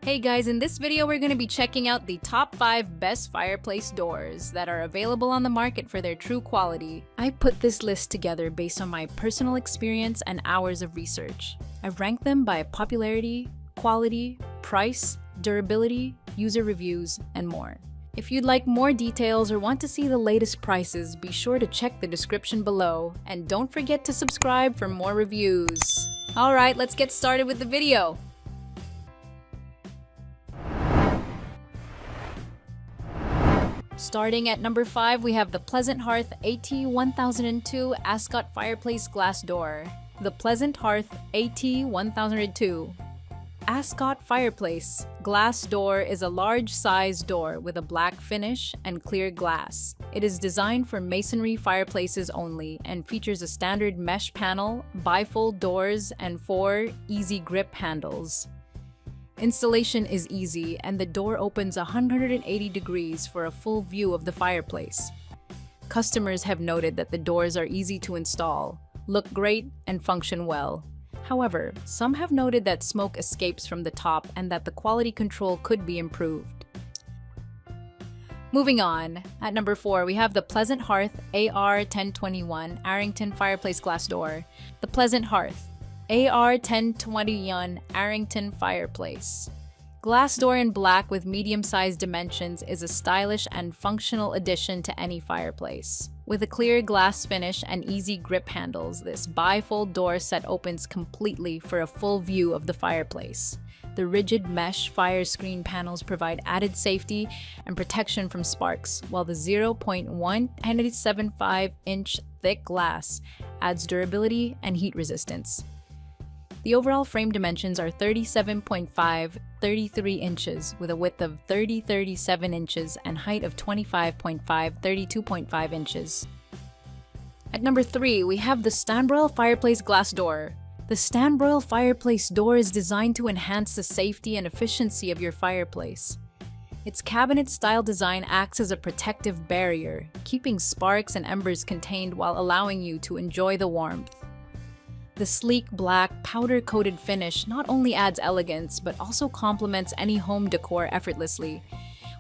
Hey guys, in this video we're going to be checking out the top 5 best fireplace doors that are available on the market for their true quality. I put this list together based on my personal experience and hours of research. I've ranked them by popularity, quality, price, durability, user reviews, and more. If you'd like more details or want to see the latest prices, be sure to check the description below, and don't forget to subscribe for more reviews. Alright, let's get started with the video. Starting at number 5, we have the Pleasant Hearth AT1002 Ascot Fireplace Glass Door. The Pleasant Hearth AT1002 Ascot Fireplace Glass Door is a large-size door with a black finish and clear glass. It is designed for masonry fireplaces only and features a standard mesh panel, bifold doors, and 4 easy grip handles. Installation is easy, and the door opens 180 degrees for a full view of the fireplace. Customers have noted that the doors are easy to install, look great, and function well. However, some have noted that smoke escapes from the top and that the quality control could be improved. Moving on, at number 4, we have the Pleasant Hearth AR1021 Arrington Fireplace Glass Door. The Pleasant Hearth AR1021 Arrington Fireplace Glass door in black with medium-sized dimensions is a stylish and functional addition to any fireplace. With a clear glass finish and easy grip handles, this bifold door set opens completely for a full view of the fireplace. The rigid mesh fire screen panels provide added safety and protection from sparks, while the 0.175-inch thick glass adds durability and heat resistance. The overall frame dimensions are 37.5-33 inches with a width of 30-37 inches and height of 25.5-32.5 inches. At number 3, we have the Stanbroil Fireplace Glass Door. The Stanbroil Fireplace Door is designed to enhance the safety and efficiency of your fireplace. Its cabinet-style design acts as a protective barrier, keeping sparks and embers contained while allowing you to enjoy the warmth. The sleek black powder-coated finish not only adds elegance but also complements any home decor effortlessly.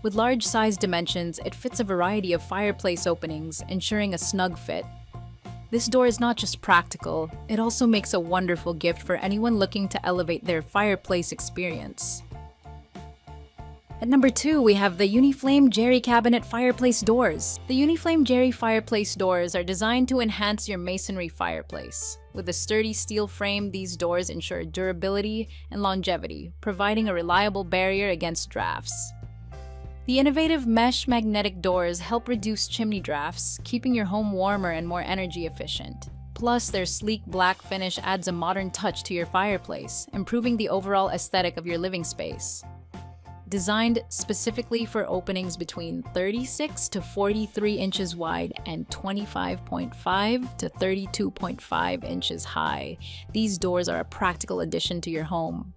With large-sized dimensions, it fits a variety of fireplace openings, ensuring a snug fit. This door is not just practical, it also makes a wonderful gift for anyone looking to elevate their fireplace experience. At number 2, we have the UniFlame Gerri Cabinet Fireplace Doors. The UniFlame Gerri Fireplace Doors are designed to enhance your masonry fireplace. With a sturdy steel frame, these doors ensure durability and longevity, providing a reliable barrier against drafts. The innovative mesh magnetic doors help reduce chimney drafts, keeping your home warmer and more energy efficient. Plus, their sleek black finish adds a modern touch to your fireplace, improving the overall aesthetic of your living space. Designed specifically for openings between 36 to 43 inches wide and 25.5 to 32.5 inches high, these doors are a practical addition to your home.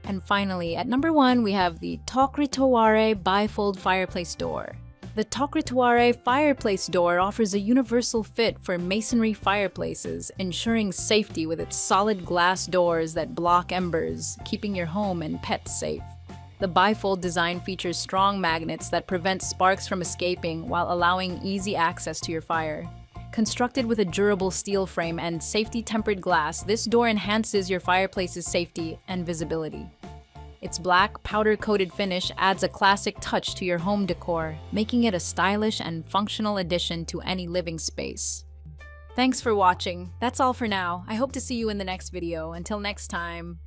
And finally, at number 1, we have the TOCRETOARE Bifold Fireplace Door. The TOCRETOARE Fireplace Door offers a universal fit for masonry fireplaces, ensuring safety with its solid glass doors that block embers, keeping your home and pets safe. The bifold design features strong magnets that prevent sparks from escaping while allowing easy access to your fire. Constructed with a durable steel frame and safety-tempered glass, this door enhances your fireplace's safety and visibility. Its black, powder-coated finish adds a classic touch to your home decor, making it a stylish and functional addition to any living space. Thanks for watching. That's all for now. I hope to see you in the next video. Until next time.